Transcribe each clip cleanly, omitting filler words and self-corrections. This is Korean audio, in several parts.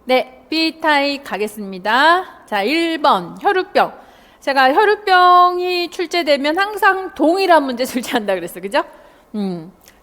네, B타입 가겠습니다. 자, 1번 혈우병. 제가 혈우병이 출제되면 항상 동일한 문제 출제한다 그랬어요. 그죠?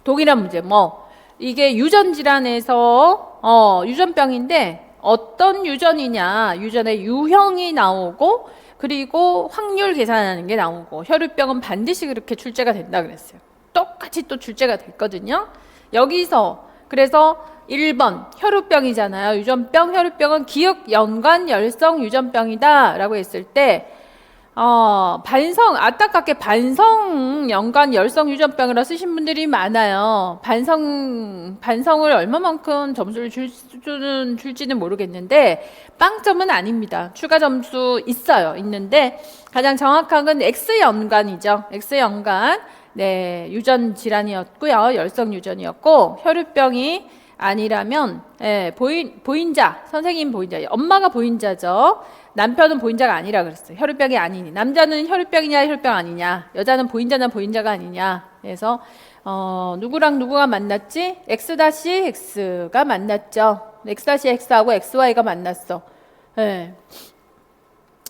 동일한 문제. 뭐 이게 유전 질환에서 유전병인데 어떤 유전이냐, 유전의 유형이 나오고 그리고 확률 계산하는 게 나오고 혈우병은 반드시 그렇게 출제가 된다 그랬어요. 똑같이 또 출제가 됐거든요. 여기서 그래서 1번 혈우병이잖아요. 유전병, 혈우병은 기억연관 열성 유전병이다 라고 했을 때 안타깝게 반성연관 열성 유전병이라 쓰신 분들이 많아요. 반성을 얼마만큼 점수를 줄지는 모르겠는데, 빵점은 아닙니다. 추가 점수 있는데, 가장 정확한 건 X연관이죠. X연관. 네, 유전 질환이었고요. 열성 유전이었고, 혈우병이 아니라면, 보인자, 선생님 보인자, 엄마가 보인자죠. 남편은 보인자가 아니라 그랬어요. 혈우병이 아니니. 남자는 혈우병이냐 혈우병 아니냐. 여자는 보인자냐 보인자가 아니냐. 그래서 누구랑 누구가 만났지? X-X가 만났죠. X-X하고 XY가 만났어. 네.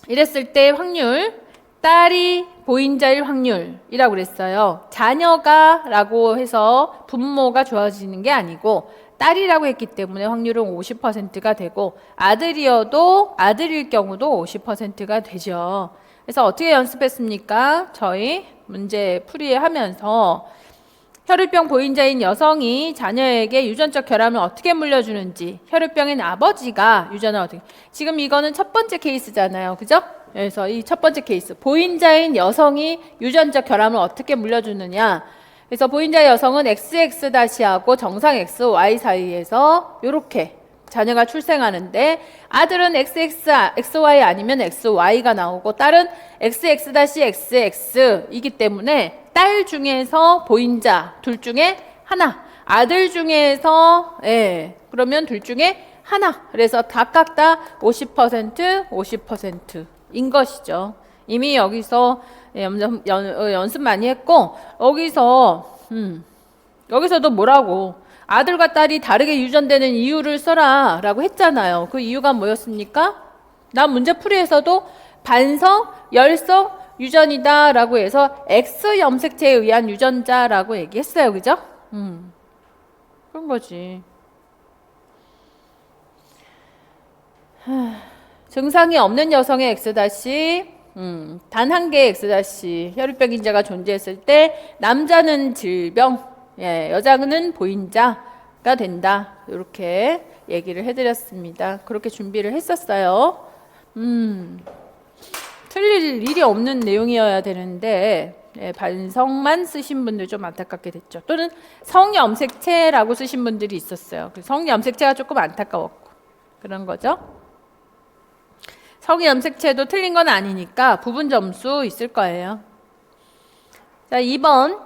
이랬을 때 확률, 딸이 보인자일 확률이라고 그랬어요. 자녀가 라고 해서 부모가 좋아지는 게 아니고 딸이라고 했기 때문에 확률은 50%가 되고 아들이어도 아들일 경우도 50%가 되죠. 그래서 어떻게 연습했습니까? 저희 문제 풀이하면서 혈우병 보인자인 여성이 자녀에게 유전적 결함을 어떻게 물려주는지, 혈우병인 아버지가 유전을 어떻게, 지금 이거는 첫 번째 케이스잖아요. 그죠? 그래서 이 첫 번째 케이스, 보인자인 여성이 유전적 결함을 어떻게 물려주느냐. 그래서 보인자 여성은 XX-하고 정상 XY 사이에서 이렇게 자녀가 출생하는데, 아들은 XY 아니면 XY가 나오고 딸은 XX-XX 이기 때문에 딸 중에서 보인자 둘 중에 하나, 아들 중에서 그러면 둘 중에 하나. 그래서 각각 다 50%, 50%인 것이죠. 이미 여기서 연습 많이 했고, 여기서도 뭐라고 아들과 딸이 다르게 유전되는 이유를 써라 라고 했잖아요. 그 이유가 뭐였습니까? 나 문제 풀이에서도 반성, 열성, 유전이다 라고 해서 X 염색체에 의한 유전자라고 얘기했어요. 그죠? 그런 거지. 증상이 없는 여성의 X- 단 한 개의 X- 혈우병 인자가 존재했을 때 남자는 질병, 여자는 보인자가 된다. 이렇게 얘기를 해드렸습니다. 그렇게 준비를 했었어요. 틀릴 일이 없는 내용이어야 되는데 반성만 쓰신 분들 좀 안타깝게 됐죠. 또는 성염색체라고 쓰신 분들이 있었어요. 성염색체가 조금 안타까웠고 그런 거죠. 성염색체도 틀린 건 아니니까 부분 점수 있을 거예요. 자, 2번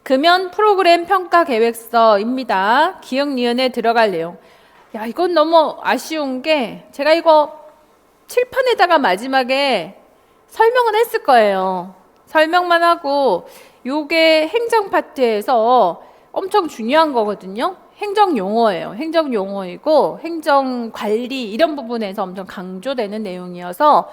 금연 프로그램 평가 계획서입니다. 기억 니은에 들어갈 내용. 야, 이건 너무 아쉬운 게 제가 이거 칠판에다가 마지막에 설명은 했을 거예요. 설명만 하고 요게 행정 파트에서 엄청 중요한 거거든요. 행정 용어예요. 행정 용어이고 행정 관리 이런 부분에서 엄청 강조되는 내용이어서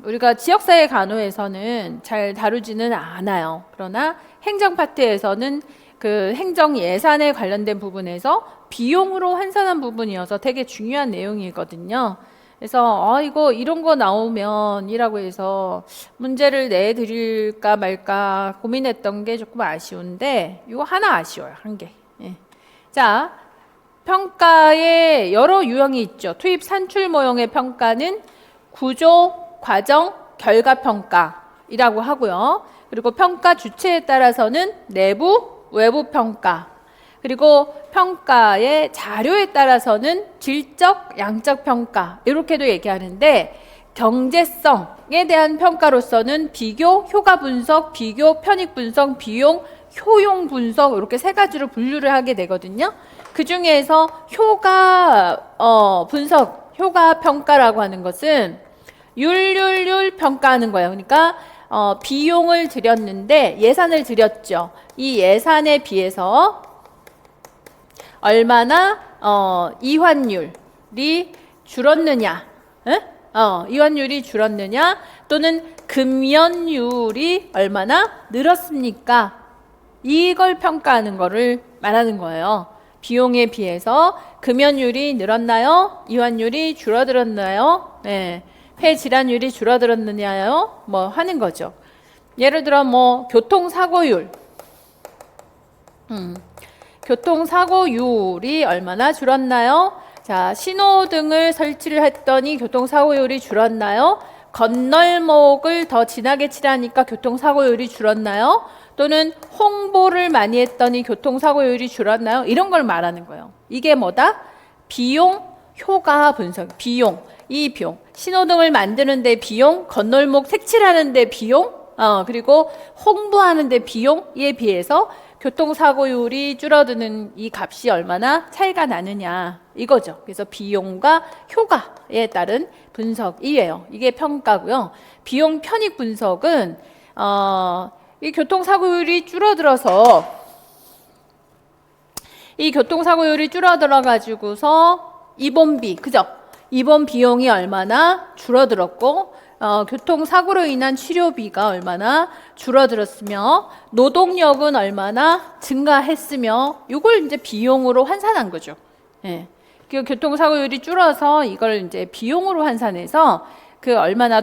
우리가 지역사회 간호에서는 잘 다루지는 않아요. 그러나 행정 파트에서는 그 행정 예산에 관련된 부분에서 비용으로 환산한 부분이어서 되게 중요한 내용이거든요. 그래서 이거 이런 거 나오면 이라고 해서 문제를 내드릴까 말까 고민했던 게 조금 아쉬운데 이거 하나 아쉬워요. 한 개. 자, 평가에 여러 유형이 있죠. 투입 산출 모형의 평가는 구조, 과정, 결과 평가이라고 하고요. 그리고 평가 주체에 따라서는 내부, 외부 평가, 그리고 평가의 자료에 따라서는 질적, 양적 평가 이렇게도 얘기하는데, 경제성에 대한 평가로서는 비교, 효과 분석, 비교, 편익 분석, 비용, 효용 분석 이렇게 세 가지로 분류를 하게 되거든요. 그 중에서 효과 분석, 효과 평가라고 하는 것은 율 평가하는 거예요. 그러니까 비용을 들였는데 예산을 들였죠. 이 예산에 비해서 얼마나 이환율이 줄었느냐, 이환율이 줄었느냐, 또는 금연율이 얼마나 늘었습니까? 이걸 평가하는 거를 말하는 거예요. 비용에 비해서 금연율이 늘었나요? 이환율이 줄어들었나요? 네. 폐질환율이 줄어들었느냐요? 뭐 하는 거죠. 예를 들어 뭐 교통사고율, 교통사고율이 얼마나 줄었나요? 자, 신호등을 설치를 했더니 교통사고율이 줄었나요? 건널목을 더 진하게 칠하니까 교통사고율이 줄었나요? 또는 홍보를 많이 했더니 교통사고율이 줄었나요? 이런 걸 말하는 거예요. 이게 뭐다? 비용 효과 분석. 비용, 이 비용. 신호등을 만드는데 비용, 건널목 색칠하는데 비용, 그리고 홍보하는데 비용에 비해서 교통사고율이 줄어드는 이 값이 얼마나 차이가 나느냐 이거죠. 그래서 비용과 효과에 따른 분석이에요. 이게 평가고요. 비용 편익 분석은 이 교통사고율이 줄어들어서 가지고서 입원비, 그죠? 입원 비용이 얼마나 줄어들었고 교통사고로 인한 치료비가 얼마나 줄어들었으며 노동력은 얼마나 증가했으며 이걸 이제 비용으로 환산한 거죠. 예. 그 교통사고율이 줄어서 이걸 이제 비용으로 환산해서 그 얼마나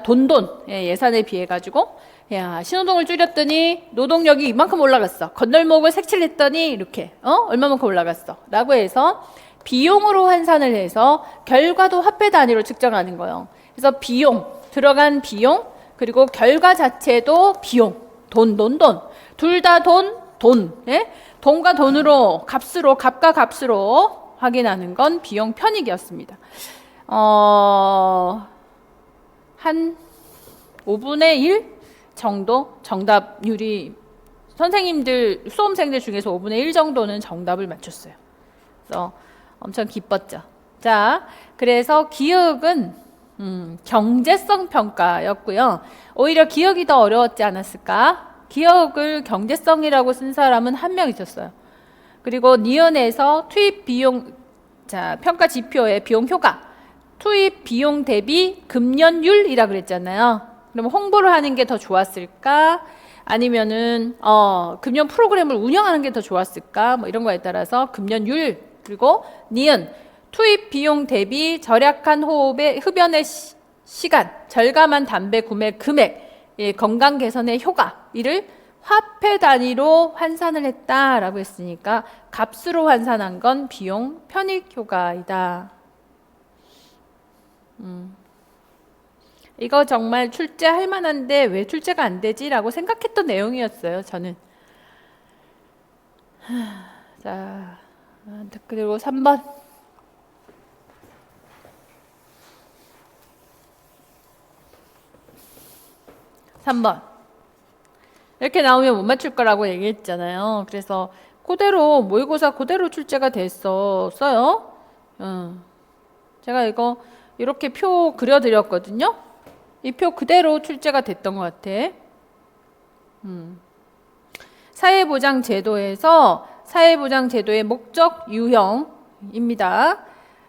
예산에 비해 가지고 야, 신호등을 줄였더니 노동력이 이만큼 올라갔어. 건널목을 색칠했더니 이렇게 얼마만큼 올라갔어. 라고 해서 비용으로 환산을 해서 결과도 화폐 단위로 측정하는 거예요. 그래서 비용, 들어간 비용, 그리고 결과 자체도 비용, 돈. 둘 다 돈. 예? 돈과 돈으로, 값과 값으로 확인하는 건 비용 편익이었습니다. 한 5분의 1 정도 정답률이 수험생들 중에서 5분의 1 정도는 정답을 맞췄어요. 그래서 엄청 기뻤죠. 자, 그래서 기억은 경제성 평가였고요. 오히려 기억이 더 어려웠지 않았을까? 기억을 경제성이라고 쓴 사람은 한 명 있었어요. 그리고 니은에서 투입 비용, 자, 평가 지표의 비용 효과, 투입 비용 대비 금연율이라 그랬잖아요. 그럼 홍보를 하는 게 더 좋았을까? 아니면은 금연 프로그램을 운영하는 게 더 좋았을까? 뭐 이런 거에 따라서 금연율, 그리고 니은 투입 비용 대비 절약한 흡연의 시간, 절감한 담배 구매 금액, 건강 개선의 효과, 이를 화폐 단위로 환산을 했다라고 했으니까 값으로 환산한 건 비용 편익 효과이다. 이거 정말 출제할 만한데 왜 출제가 안 되지라고 생각했던 내용이었어요. 저는. 자, 그리고 3번. 3번. 이렇게 나오면 못 맞출 거라고 얘기했잖아요. 그래서 그대로 모의고사 그대로 출제가 됐었어요. 제가 이거 이렇게 표 그려드렸거든요. 이 표 그대로 출제가 됐던 것 같아. 사회보장제도에서 사회보장제도의 목적 유형입니다.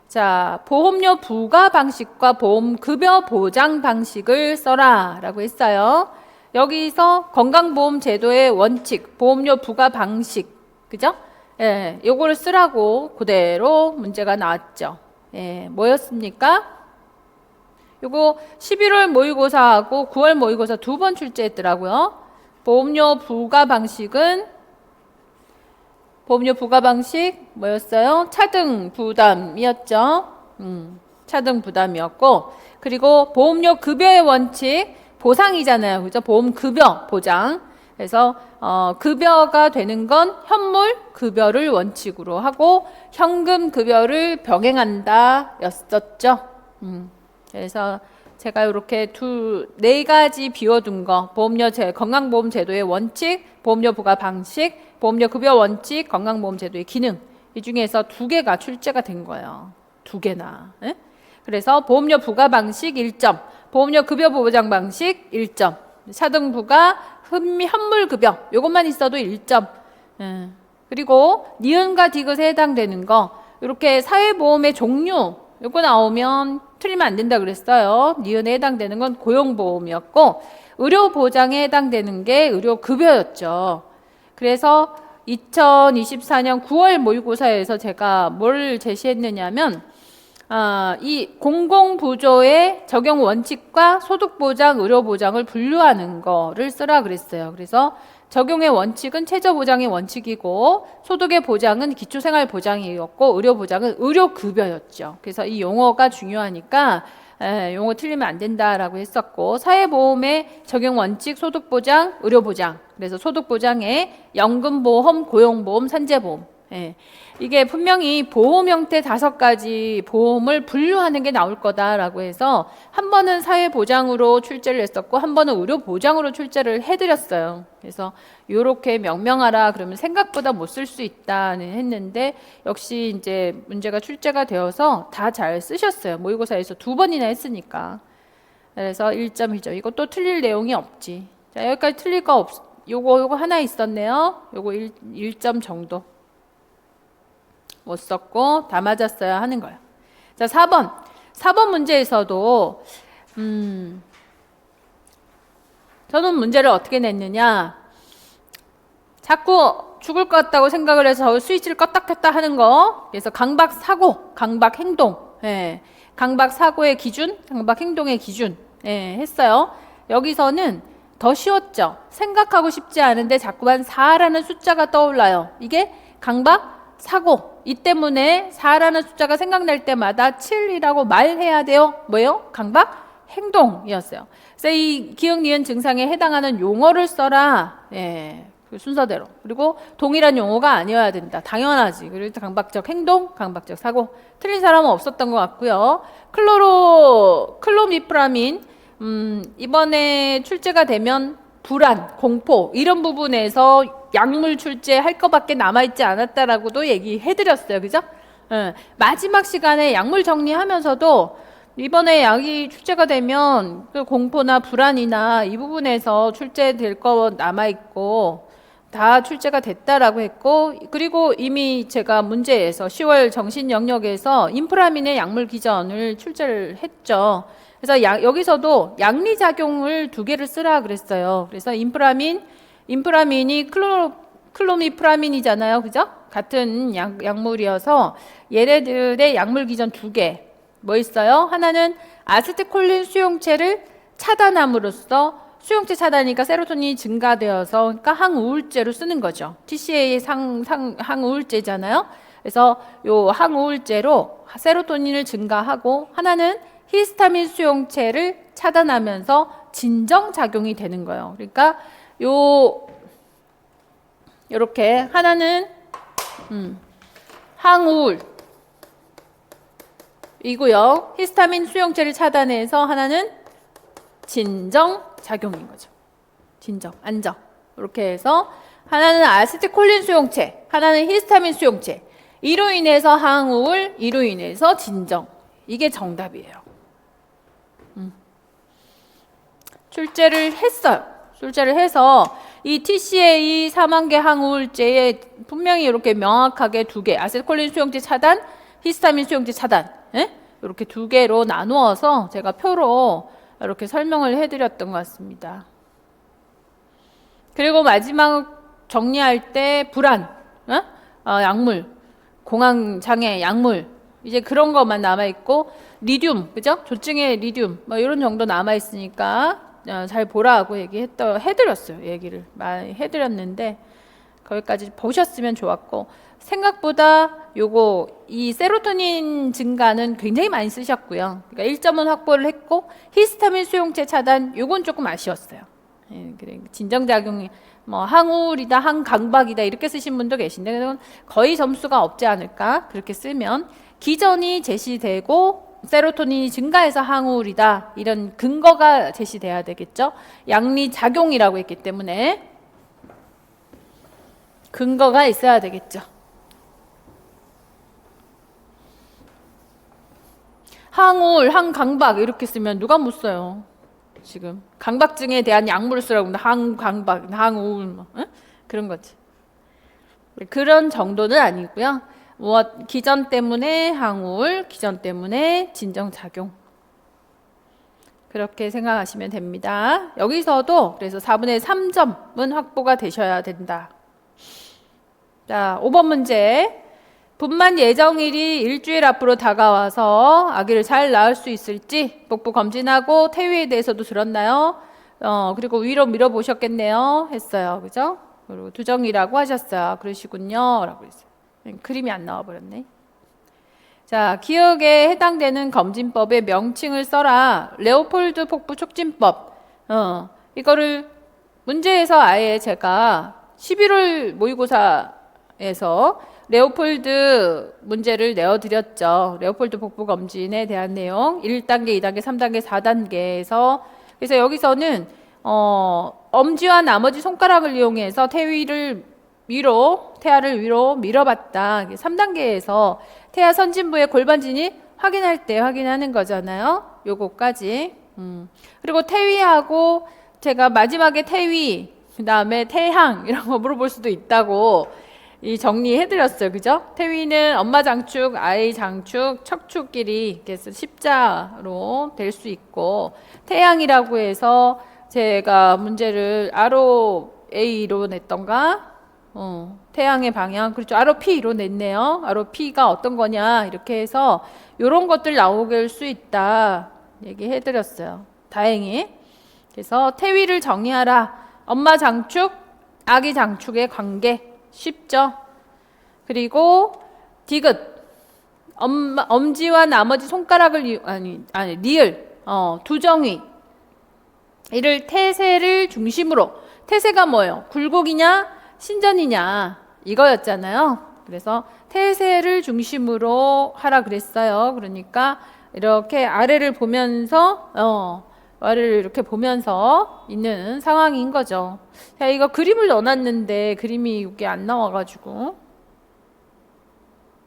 자, 보험료 부과 방식과 보험급여 보장 방식을 써라 라고 했어요. 여기서 건강보험제도의 원칙, 보험료 부과 방식, 그죠? 예, 요거를 쓰라고 그대로 문제가 나왔죠. 예, 뭐였습니까? 요거 11월 모의고사하고 9월 모의고사 2번 출제했더라고요. 보험료 부과 방식은 뭐였어요? 차등 부담이었죠. 차등 부담이었고, 그리고 보험료 급여의 원칙, 보상이잖아요. 그죠? 보험급여 보장. 그래서 급여가 되는 건 현물 급여를 원칙으로 하고 현금 급여를 병행한다 였었죠. 그래서 제가 이렇게 네 가지 비워둔 거, 건강보험 제도의 원칙, 보험료 부과 방식, 보험료 급여 원칙, 건강보험 제도의 기능, 이 중에서 2개가 출제가 된 거예요. 2개나. 예? 그래서 보험료 부과 방식 1점, 보험료 급여 보장 방식 1점, 차등 부과 현물 급여, 요것만 있어도 1점. 예. 그리고 니은과 디귿에 해당되는 거, 이렇게 사회보험의 종류 요거 나오면 틀리면 안 된다 그랬어요. 니은에 해당되는 건 고용보험이었고 의료보장에 해당되는 게 의료급여였죠. 그래서 2024년 9월 모의고사에서 제가 뭘 제시했느냐면 이 공공부조의 적용 원칙과 소득보장, 의료보장을 분류하는 거를 쓰라 그랬어요. 그래서 적용의 원칙은 최저보장의 원칙이고 소득의 보장은 기초생활보장이었고 의료보장은 의료급여였죠. 그래서 이 용어가 중요하니까 용어 틀리면 안 된다라고 했었고 사회보험의 적용 원칙, 소득보장, 의료보장. 그래서 소득보장에 연금보험, 고용보험, 산재보험. 이게 분명히 보험 형태 5가지 보험을 분류하는 게 나올 거다라고 해서 한 번은 사회보장으로 출제를 했었고 한 번은 의료보장으로 출제를 해드렸어요. 그래서 이렇게 명명하라 그러면 생각보다 못 쓸 수 있다는 했는데 역시 이제 문제가 출제가 되어서 다 잘 쓰셨어요. 모의고사에서 2번이나 했으니까. 그래서 1점이죠. 이것도 틀릴 내용이 없지. 자, 여기까지 틀릴 거 요거 하나 있었네요. 요거 1점 정도. 못 썼고 다 맞았어야 하는 거예요. 자, 4번 문제에서도 저는 문제를 어떻게 냈느냐. 자꾸 죽을 것 같다고 생각을 해서 스위치를 껐다 켰다 하는 거. 그래서 강박 사고, 강박 행동. 강박 사고의 기준, 강박 행동의 기준 했어요. 여기서는 더 쉬웠죠. 생각하고 싶지 않은데 자꾸만 4라는 숫자가 떠올라요. 이게 강박 사고. 이 때문에 4라는 숫자가 생각날 때마다 7이라고 말해야 돼요. 뭐예요? 강박 행동이었어요. 그래서 이 기억, 니은 증상에 해당하는 용어를 써라. 그 순서대로. 그리고 동일한 용어가 아니어야 된다. 당연하지. 그리고 강박적 행동, 강박적 사고. 틀린 사람은 없었던 것 같고요. 클로미프라민 이번에 출제가 되면 불안, 공포 이런 부분에서 약물 출제할 것밖에 남아있지 않았다라고도 얘기해드렸어요. 그죠? 마지막 시간에 약물 정리하면서도 이번에 약이 출제가 되면 그 공포나 불안이나 이 부분에서 출제될 거 남아있고 다 출제가 됐다라고 했고 그리고 이미 제가 문제에서 10월 정신 영역에서 인프라민의 약물 기전을 출제를 했죠. 그래서 여기서도 양리작용을 2개를 쓰라 그랬어요. 그래서 인프라민이 클로미프라민이잖아요. 그죠? 같은 약물이어서 얘네들의 약물 기전 2개. 뭐 있어요? 하나는 아세틸콜린 수용체를 차단함으로써 수용체 차단이니까 세로토닌이 증가되어서 그러니까 항우울제로 쓰는 거죠. TCA 항우울제잖아요. 그래서 요 항우울제로 세로토닌을 증가하고 하나는 히스타민 수용체를 차단하면서 진정작용이 되는 거예요. 그러니까 요렇게 하나는 항우울 이고요. 히스타민 수용체를 차단해서 하나는 진정작용인 거죠. 진정, 안정. 이렇게 해서 하나는 아세틸콜린 수용체, 하나는 히스타민 수용체. 이로 인해서 항우울, 이로 인해서 진정. 이게 정답이에요. 출제를 했어요. 출제를 해서 이 TCA 4만 개 항우울제에 분명히 이렇게 명확하게 2개, 아세틸콜린 수용체 차단, 히스타민 수용체 차단, 이렇게 2개로 나누어서 제가 표로 이렇게 설명을 해드렸던 것 같습니다. 그리고 마지막 정리할 때 불안, 약물, 공황장애 약물, 이제 그런 것만 남아있고 리듐, 그죠? 조증의 리듐, 뭐 이런 정도 남아있으니까 잘 보라고 해드렸어요. 얘기를 많이 해드렸는데 거기까지 보셨으면 좋았고 생각보다 이 세로토닌 증가는 굉장히 많이 쓰셨고요. 그러니까 1점은 확보를 했고 히스타민 수용체 차단 요건 조금 아쉬웠어요. 진정작용이 뭐 항우울이다, 항강박이다 이렇게 쓰신 분도 계신데 거의 점수가 없지 않을까 그렇게 쓰면 기전이 제시되고 세로토닌이 증가해서 항우울이다 이런 근거가 제시돼야 되겠죠. 양리작용이라고 했기 때문에 근거가 있어야 되겠죠. 항우울, 항강박 이렇게 쓰면 누가 못 써요. 지금 강박증에 대한 약물을 쓰라고 하는데 항강박, 항우울 뭐 그런 거지. 그런 정도는 아니고요. 무엇 기전 때문에 항울, 기전 때문에 진정작용. 그렇게 생각하시면 됩니다. 여기서도 그래서 4분의 3점은 확보가 되셔야 된다. 자, 5번 문제. 분만 예정일이 일주일 앞으로 다가와서 아기를 잘 낳을 수 있을지 복부 검진하고 태위에 대해서도 들었나요? 그리고 위로 밀어보셨겠네요. 했어요. 그죠? 그리고 두정이라고 하셨어요. 그러시군요. 라고 했어요. 그림이 안 나와버렸네. 자, 기억에 해당되는 검진법의 명칭을 써라. 레오폴드 복부 촉진법. 이거를 문제에서 아예 제가 11월 모의고사에서 레오폴드 문제를 내어드렸죠. 레오폴드 복부 검진에 대한 내용 1단계, 2단계, 3단계, 4단계에서 그래서 여기서는 엄지와 나머지 손가락을 이용해서 태아를 위로 밀어봤다. 3단계에서 태아 선진부의 골반 진입 확인할 때 확인하는 거잖아요. 요거까지. 그리고 태위하고 제가 마지막에 태위, 그 다음에 태향 이런 거 물어볼 수도 있다고 정리해드렸어요. 그죠? 태위는 엄마 장축, 아이 장축, 척추끼리 그래서 십자로 될 수 있고 태향이라고 해서 제가 문제를 아로 A로 냈던가 태양의 방향, 그렇죠. 아로 P로 냈네요. 아로 P가 어떤 거냐 이렇게 해서 이런 것들 나오게 수 있다 얘기해드렸어요. 다행히. 그래서 태위를 정의하라. 엄마 장축, 아기 장축의 관계 쉽죠. 그리고 디귿 엄지와 나머지 손가락을 리을 두정이 이를 태세를 중심으로 태세가 뭐예요? 굴곡이냐 신전이냐 이거였잖아요. 그래서 태세를 중심으로 하라 그랬어요. 그러니까 이렇게 아래를 보면서 아래를 이렇게 보면서 있는 상황인 거죠. 자, 이거 그림을 넣어놨는데 그림이 이게 안 나와가지고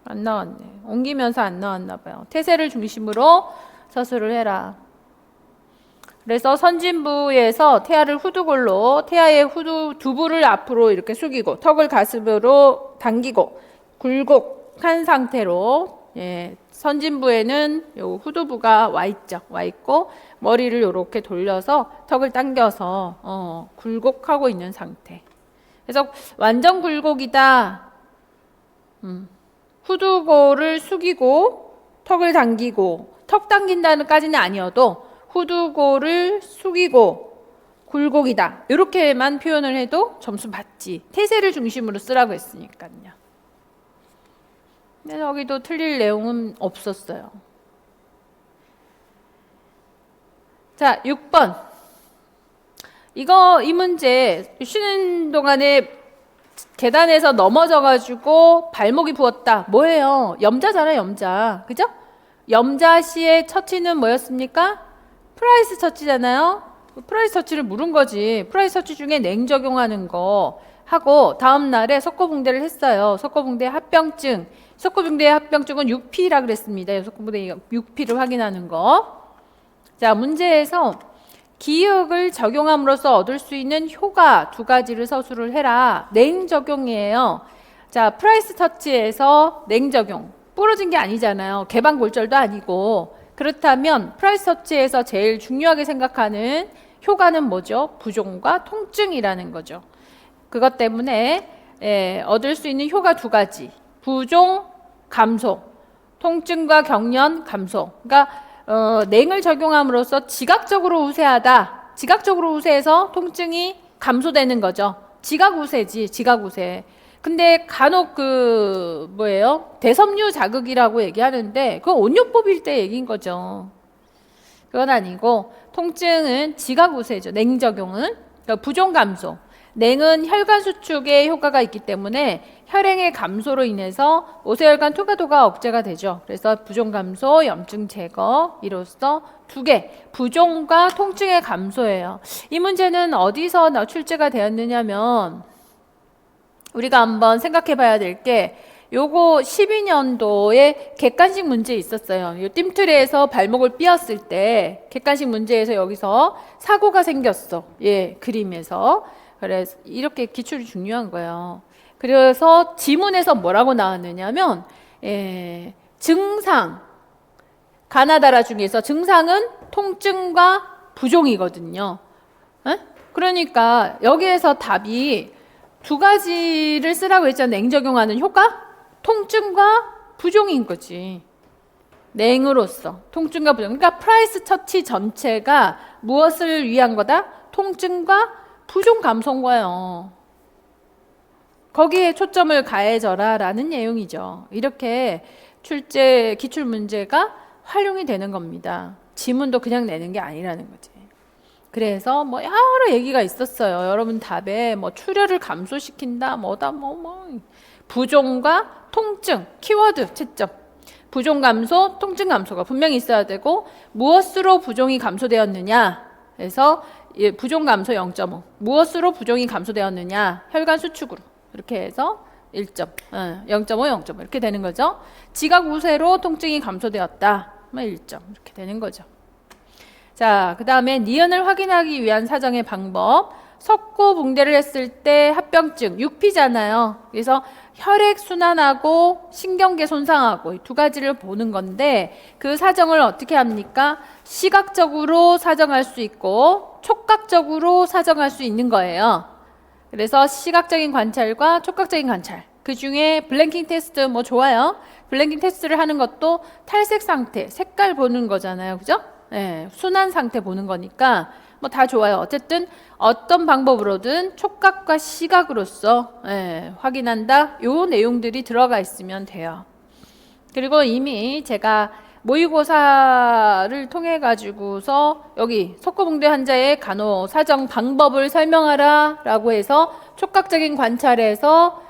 안 나왔네. 옮기면서 안 나왔나 봐요. 태세를 중심으로 서술을 해라. 그래서 선진부에서 태아를 후두골로 태아의 두부를 앞으로 이렇게 숙이고 턱을 가슴으로 당기고 굴곡한 상태로 선진부에는 요 후두부가 와 있죠. 와 있고 머리를 이렇게 돌려서 턱을 당겨서 굴곡하고 있는 상태. 그래서 완전 굴곡이다. 후두골을 숙이고 턱을 당기고 턱 당긴다는까지는 아니어도 후두골을 숙이고 굴곡이다. 이렇게만 표현을 해도 점수 받지. 태세를 중심으로 쓰라고 했으니까요. 근데 여기도 틀릴 내용은 없었어요. 자, 6번. 이 문제 쉬는 동안에 계단에서 넘어져가지고 발목이 부었다. 뭐예요? 염자잖아요, 염자. 그죠? 염자시의 처치는 뭐였습니까? 프라이스 처치잖아요. 프라이스 처치를 물은 거지. 프라이스 처치 중에 냉 적용하는 거 하고 다음 날에 석고붕대를 했어요. 석고붕대 합병증. 석고붕대 합병증은 6P라 그랬습니다. 석고붕대 6P를 확인하는 거. 자, 문제에서 기역을 적용함으로써 얻을 수 있는 효과 두 가지를 서술을 해라. 냉 적용이에요. 자, 프라이스 터치에서 냉 적용. 부러진 게 아니잖아요. 개방골절도 아니고. 그렇다면 프라이스 터치에서 제일 중요하게 생각하는 효과는 뭐죠? 부종과 통증이라는 거죠. 그것 때문에 얻을 수 있는 효과 두 가지. 부종 감소, 통증과 경련 감소. 그러니까 냉을 적용함으로써 지각적으로 우세하다. 지각적으로 우세해서 통증이 감소되는 거죠. 지각 우세지, 지각 우세. 근데 간혹 대섬유 자극이라고 얘기하는데 그건 온요법일 때 얘기인 거죠. 그건 아니고 통증은 지각 우세죠. 냉 적용은. 그러니까 부종 감소. 냉은 혈관 수축에 효과가 있기 때문에 혈행의 감소로 인해서 오세혈관 투과도가 억제가 되죠. 그래서 부종 감소, 염증 제거 이로써 두 개, 부종과 통증의 감소예요. 이 문제는 어디서 출제가 되었느냐면 우리가 한번 생각해 봐야 될 게 요거 12년도에 객관식 문제 있었어요. 요 뜀틀에서 발목을 삐었을 때 객관식 문제에서 여기서 사고가 생겼어. 그림에서. 그래서 이렇게 기출이 중요한 거예요. 그래서 지문에서 뭐라고 나왔느냐면 증상, 가나다라 중에서 증상은 통증과 부종이거든요. 에? 그러니까 여기에서 답이 두 가지를 쓰라고 했잖아요. 냉적용하는 효과? 통증과 부종인 거지. 냉으로서 통증과 부종. 그러니까 프라이스 처치 전체가 무엇을 위한 거다? 통증과 부종 감소인 거예요. 거기에 초점을 가해져라 라는 내용이죠. 이렇게 출제 기출 문제가 활용이 되는 겁니다. 지문도 그냥 내는 게 아니라는 거지. 그래서 뭐 여러 얘기가 있었어요. 여러분 답에 뭐 출혈을 감소시킨다, 뭐다, 부종과 통증, 키워드 채점. 부종 감소, 통증 감소가 분명히 있어야 되고, 무엇으로 부종이 감소되었느냐? 그래서 부종 감소 0.5. 무엇으로 부종이 감소되었느냐? 혈관 수축으로. 이렇게 해서 1점, 0.5, 0.5 이렇게 되는 거죠. 지각 우세로 통증이 감소되었다. 1점 이렇게 되는 거죠. 자, 그 다음에 니은을 확인하기 위한 사정의 방법. 석고붕대를 했을 때 합병증, 6P잖아요. 그래서 혈액순환하고 신경계 손상하고 이 두 가지를 보는 건데 그 사정을 어떻게 합니까? 시각적으로 사정할 수 있고 촉각적으로 사정할 수 있는 거예요. 그래서 시각적인 관찰과 촉각적인 관찰. 그 중에 블랭킹 테스트 뭐 좋아요. 블랭킹 테스트를 하는 것도 탈색 상태, 색깔 보는 거잖아요. 그죠? 네, 순한 상태 보는 거니까 뭐 다 좋아요. 어쨌든 어떤 방법으로든 촉각과 시각으로서 확인한다. 요 내용들이 들어가 있으면 돼요. 그리고 이미 제가 모의고사를 통해 가지고서 여기 석고붕대 환자의 간호사정 방법을 설명하라 라고 해서 촉각적인 관찰에서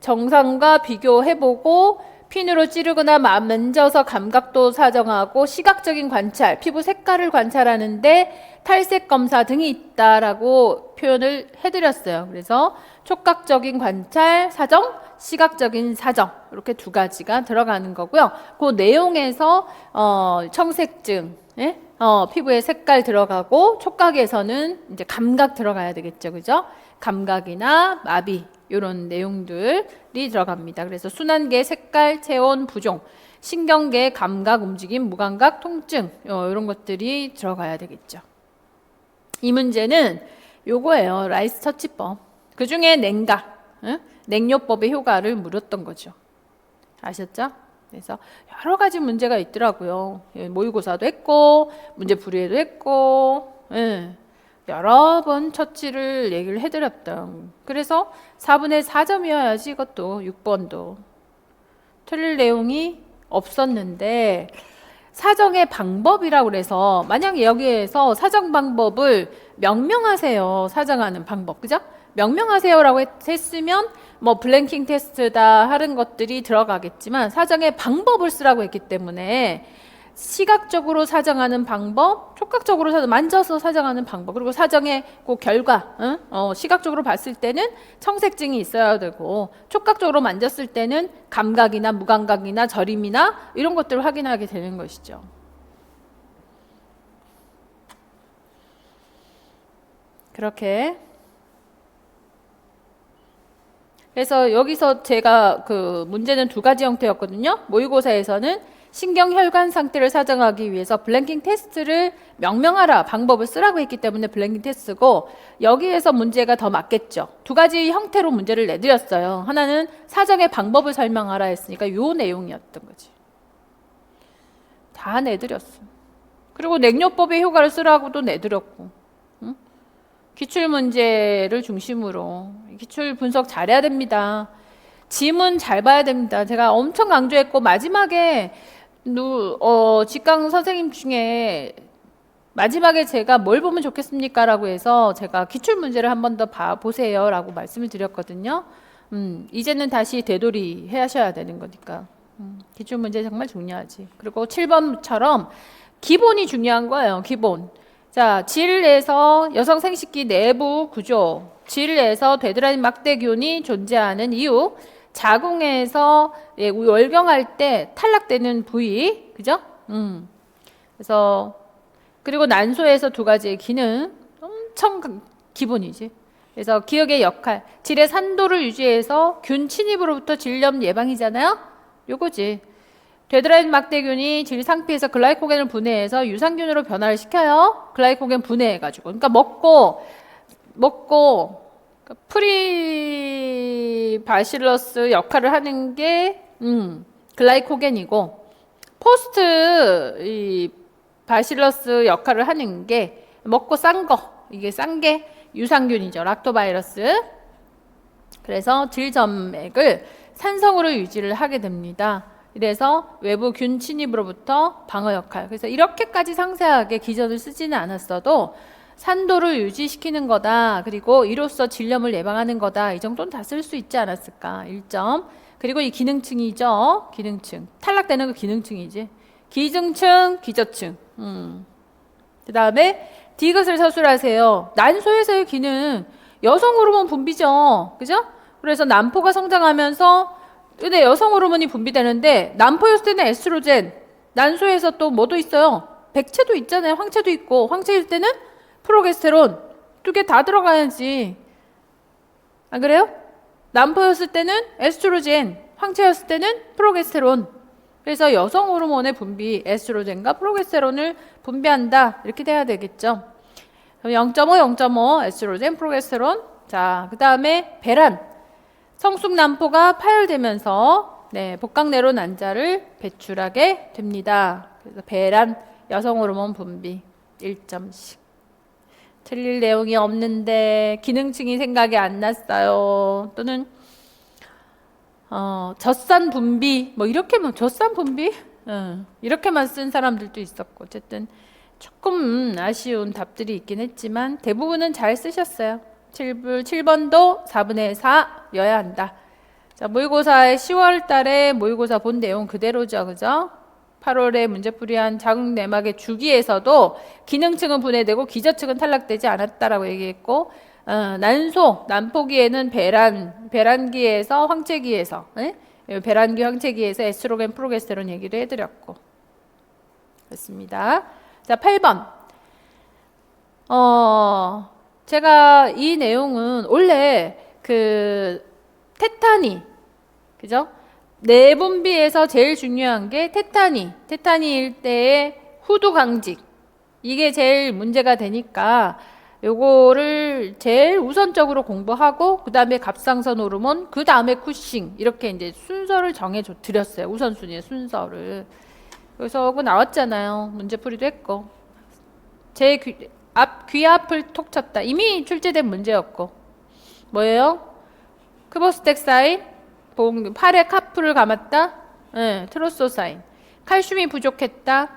정상과 비교해보고 핀으로 찌르거나 만져서 감각도 사정하고 시각적인 관찰, 피부 색깔을 관찰하는데 탈색 검사 등이 있다라고 표현을 해드렸어요. 그래서 촉각적인 관찰, 사정, 시각적인 사정 이렇게 두 가지가 들어가는 거고요. 그 내용에서 청색증, 피부의 색깔 들어가고 촉각에서는 이제 감각 들어가야 되겠죠, 그죠? 감각이나 마비 이런 내용들이 들어갑니다. 그래서 순환계, 색깔, 체온, 부종, 신경계, 감각, 움직임, 무감각, 통증 이런 것들이 들어가야 되겠죠. 이 문제는 요거예요. 라이스 처치법. 그 중에 냉각, 냉요법의 효과를 물었던 거죠. 아셨죠? 그래서 여러 가지 문제가 있더라고요. 모의고사도 했고 문제 풀이에도 했고 여러 번 처치를 얘기를 해드렸던. 그래서 4분의 4점이어야지 이것도 6번도 틀릴 내용이 없었는데 사정의 방법이라고 그래서 만약에 여기에서 사정 방법을 명명하세요. 사정하는 방법, 그죠? 명명하세요라고 했으면 뭐 블랭킹 테스트다 하는 것들이 들어가겠지만 사정의 방법을 쓰라고 했기 때문에 시각적으로 사정하는 방법, 촉각적으로 만져서 사정하는 방법, 그리고 사정의 그 결과, 시각적으로 봤을 때는 청색증이 있어야 되고 촉각적으로 만졌을 때는 감각이나 무감각이나 저림이나 이런 것들을 확인하게 되는 것이죠. 그렇게 그래서 여기서 제가 그 문제는 두 가지 형태였거든요. 모의고사에서는 신경혈관 상태를 사정하기 위해서 블랭킹 테스트를 명명하라 방법을 쓰라고 했기 때문에 블랭킹 테스트고 여기에서 문제가 더 맞겠죠. 두 가지 형태로 문제를 내드렸어요. 하나는 사정의 방법을 설명하라 했으니까 요 내용이었던 거지. 다 내드렸어. 그리고 냉요법의 효과를 쓰라고도 내드렸고 기출문제를 중심으로 기출 분석 잘해야 됩니다. 지문 잘 봐야 됩니다. 제가 엄청 강조했고 마지막에 직강 선생님 중에 마지막에 제가 뭘 보면 좋겠습니까? 라고 해서 제가 기출문제를 한 번 더 봐보세요 라고 말씀을 드렸거든요. 이제는 다시 되돌이 하셔야 되는 거니까 기출문제 정말 중요하지. 그리고 7번처럼 기본이 중요한 거예요. 기본. 자, 질 내에서 여성 생식기 내부 구조, 질 내에서 되드라닌 막대균이 존재하는 이유, 자궁에서 월경할 때 탈락되는 부위, 그죠? 그래서 그리고 난소에서 두 가지의 기능, 엄청 기본이지. 그래서 기억의 역할, 질의 산도를 유지해서 균 침입으로부터 질염 예방이잖아요. 요거지. 되드라이드 막대균이 질상피에서 글라이코겐을 분해해서 유산균으로 변화를 시켜요. 글라이코겐 분해해가지고. 그러니까 먹고 프리바실러스 역할을 하는 게 글라이코겐이고, 포스트 이 바실러스 역할을 하는 게 먹고 싼 거, 이게 싼 게 유산균이죠. 락토바이러스. 그래서 질점액을 산성으로 유지를 하게 됩니다. 이래서 외부 균 침입으로부터 방어 역할. 그래서 이렇게까지 상세하게 기전을 쓰지는 않았어도 산도를 유지시키는 거다. 그리고 이로써 질염을 예방하는 거다. 이 정도는 다 쓸 수 있지 않았을까. 1점. 그리고 이 기능층이죠. 기능층. 탈락되는 거 기능층이지. 기증층, 기저층. 그 다음에 디귿을 서술하세요. 난소에서의 기능. 여성 호르몬 분비죠. 그죠? 그래서 난포가 성장하면서 근데 여성 호르몬이 분비되는데 난포였을 때는 에스트로겐, 난소에서 또 뭐도 있어요. 백체도 있잖아요. 황체도 있고, 황체일 때는 프로게스테론. 두 개 다 들어가야지. 안 그래요? 난포였을 때는 에스트로겐, 황체였을 때는 프로게스테론. 그래서 여성 호르몬의 분비, 에스트로겐과 프로게스테론을 분비한다. 이렇게 돼야 되겠죠. 그럼 0.5, 0.5 에스트로겐, 프로게스테론. 자, 그 다음에 배란. 성숙 난포가 파열되면서 복강내로 난자를 배출하게 됩니다. 그래서 배란, 여성 호르몬 분비 1점씩. 틀릴 내용이 없는데 기능층이 생각이 안 났어요. 또는 젖산 분비 뭐 이렇게만 젖산 분비 이렇게만 쓴 사람들도 있었고 어쨌든 조금 아쉬운 답들이 있긴 했지만 대부분은 잘 쓰셨어요. 7번도 4분의 4여야 한다. 자, 모의고사의 10월 달에 모의고사 본 내용 그대로죠. 그죠? 8월에 문제풀이한 자궁 내막의 주기에서도 기능층은 분해되고 기저층은 탈락되지 않았다라고 얘기했고, 난포기에는 배란기에서 황체기에서, 배란기 황체기에서 에스트로겐 프로게스테론 얘기를 해드렸고. 그렇습니다. 자, 8번. 제가 이 내용은 원래 테타니, 그죠? 내분비에서 제일 중요한 게 테타니일 때의 후두 강직. 이게 제일 문제가 되니까 요거를 제일 우선적으로 공부하고 그 다음에 갑상선 호르몬, 그 다음에 쿠싱 이렇게 이제 순서를 정해 드렸어요. 우선순위의 순서를. 그래서 그거 나왔잖아요. 문제풀이도 했고. 귀 앞을 톡 쳤다. 이미 출제된 문제였고. 뭐예요? 크보스텍사인, 팔에 카프를 감았다. 트로소사인. 칼슘이 부족했다.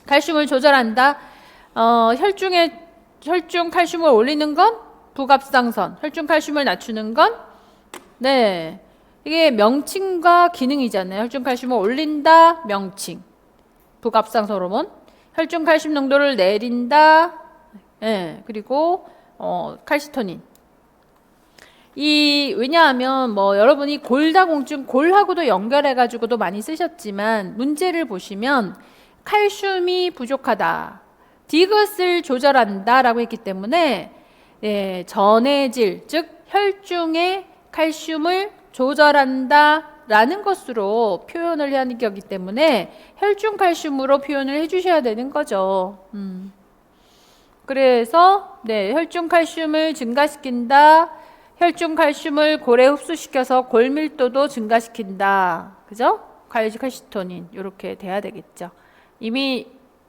칼슘을 조절한다. 혈중 칼슘을 올리는 건 부갑상선. 혈중 칼슘을 낮추는 건 이게 명칭과 기능이잖아요. 혈중 칼슘을 올린다. 명칭. 부갑상선 호르몬. 혈중 칼슘 농도를 내린다. 그리고 칼시토닌. 왜냐하면 여러분이 골다공증 골하고도 연결해 가지고도 많이 쓰셨지만 문제를 보시면 칼슘이 부족하다. 디귿을 조절한다라고 했기 때문에 전해질 즉 혈중의 칼슘을 조절한다. 라는 것으로 표현을 하는 거기 때문에 혈중 칼슘으로 표현을 해주셔야 되는 거죠. 그래서 혈중 칼슘을 증가시킨다. 혈중 칼슘을 골에 흡수시켜서 골 밀도도 증가시킨다. 그죠? 칼시토닌 이렇게 돼야 되겠죠. 이미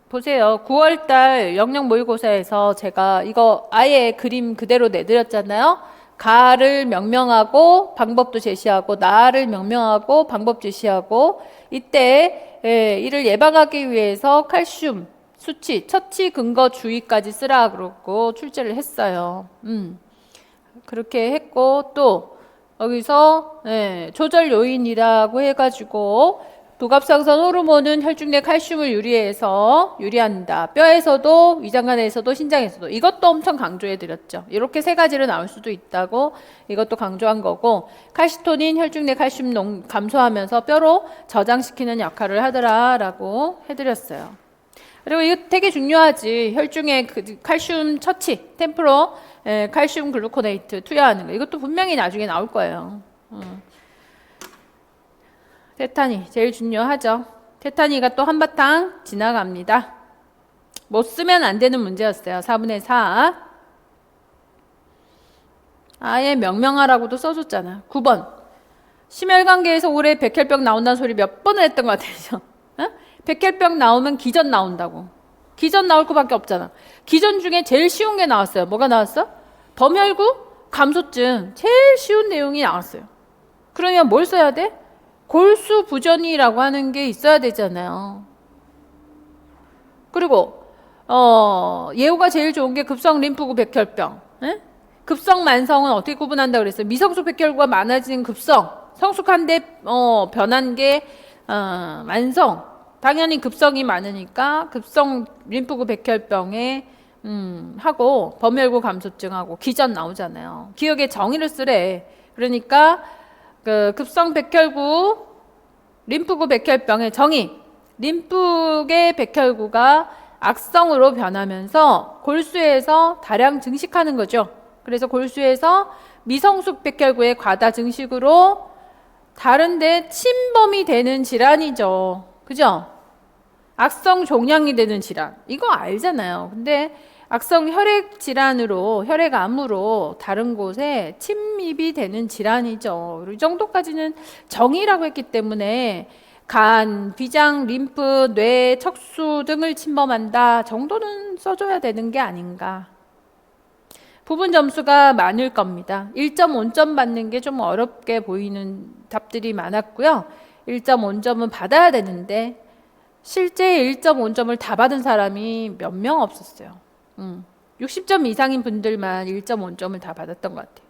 보세요. 9월달 영역 모의고사에서 제가 이거 아예 그림 그대로 내드렸잖아요. 가를 명명하고 방법도 제시하고 나를 명명하고 방법 제시하고 이때 이를 예방하기 위해서 칼슘 수치, 처치 근거 주의까지 쓰라 그러고 출제를 했어요. 그렇게 했고 또 여기서 조절 요인이라고 해가지고 부갑상선 호르몬은 혈중 내 칼슘을 유리한다. 뼈에서도 위장관에서도 신장에서도 이것도 엄청 강조해 드렸죠. 이렇게 세 가지로 나올 수도 있다고 이것도 강조한 거고 칼시토닌 혈중 내 칼슘 감소하면서 뼈로 저장시키는 역할을 하더라라고 해드렸어요. 그리고 이거 되게 중요하지. 혈중에 칼슘 처치, 템프로 칼슘 글루코네이트 투여하는 거 이것도 분명히 나중에 나올 거예요. 테타니 제일 중요하죠. 테타니가 또 한바탕 지나갑니다. 못 쓰면 안 되는 문제였어요. 4분의 4. 아예 명명하라고도 써줬잖아. 9번. 심혈관계에서 올해 백혈병 나온다는 소리 몇 번을 했던 것 같아요. 어? 백혈병 나오면 기전 나온다고. 기전 나올 것밖에 없잖아. 기전 중에 제일 쉬운 게 나왔어요. 뭐가 나왔어? 범혈구 감소증. 제일 쉬운 내용이 나왔어요. 그러면 뭘 써야 돼? 골수부전이라고 하는 게 있어야 되잖아요. 그리고 예후가 제일 좋은 게 급성 림프구 백혈병. 에? 급성 만성은 어떻게 구분한다고 그랬어요? 미성숙 백혈구가 많아진 급성, 성숙한데 변한 게 만성. 당연히 급성이 많으니까 급성 림프구 백혈병에 하고 범혈구 감소증하고 기전 나오잖아요. 기억에 정의를 쓰래. 그러니까 그 급성 백혈구 림프구 백혈병의 정의. 림프계 백혈구가 악성으로 변하면서 골수에서 다량 증식하는 거죠. 그래서 골수에서 미성숙 백혈구의 과다 증식으로 다른데 침범이 되는 질환이죠. 그죠? 악성 종양이 되는 질환. 이거 알잖아요. 근데 악성 혈액 질환으로, 혈액암으로 다른 곳에 침입이 되는 질환이죠. 이 정도까지는 정의라고 했기 때문에 간, 비장, 림프, 뇌, 척수 등을 침범한다 정도는 써줘야 되는 게 아닌가. 부분 점수가 많을 겁니다. 1.5점 받는 게 좀 어렵게 보이는 답들이 많았고요. 1.5점은 받아야 되는데 실제 1.5점을 다 받은 사람이 몇 명 없었어요. 60점 이상인 분들만 1.5점을 다 받았던 것 같아요.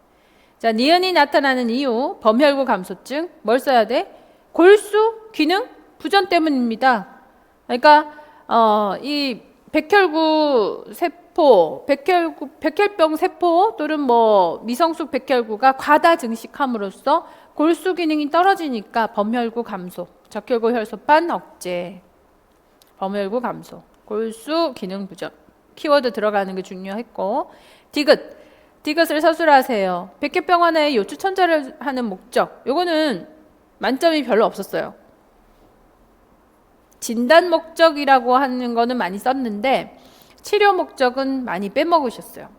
자, 니은이 나타나는 이유, 범혈구 감소증, 뭘 써야 돼? 골수 기능 부전 때문입니다. 그러니까 이 백혈구 세포, 백혈병 세포 또는 뭐 미성숙 백혈구가 과다 증식함으로써 골수 기능이 떨어지니까 범혈구 감소, 적혈구 혈소판 억제, 범혈구 감소, 골수 기능 부전. 키워드 들어가는 게 중요했고, 디귿을 서술하세요. 백혈병 하나에 요추 천자를 하는 목적. 요거는 만점이 별로 없었어요. 진단 목적이라고 하는 거는 많이 썼는데 치료 목적은 많이 빼먹으셨어요.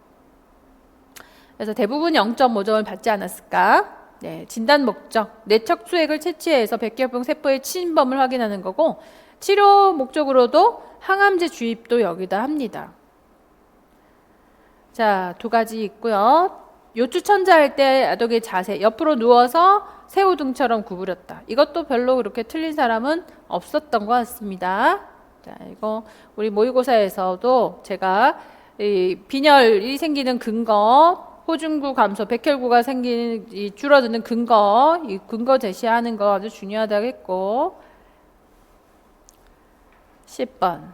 그래서 대부분 0.5점을 받지 않았을까? 네, 진단 목적, 뇌척 수액을 채취해서 백혈병 세포의 침범을 확인하는 거고, 치료 목적으로도 항암제 주입도 여기다 합니다. 자, 2가지 있고요. 요추천자 할 때 아덕의 자세, 옆으로 누워서 새우등처럼 구부렸다. 이것도 별로 그렇게 틀린 사람은 없었던 것 같습니다. 자, 이거 우리 모의고사에서도 제가 이 빈혈이 생기는 근거, 호중구 감소, 백혈구가 생기는 이 줄어드는 근거, 이 근거 제시하는 거 아주 중요하다고 했고, 10번.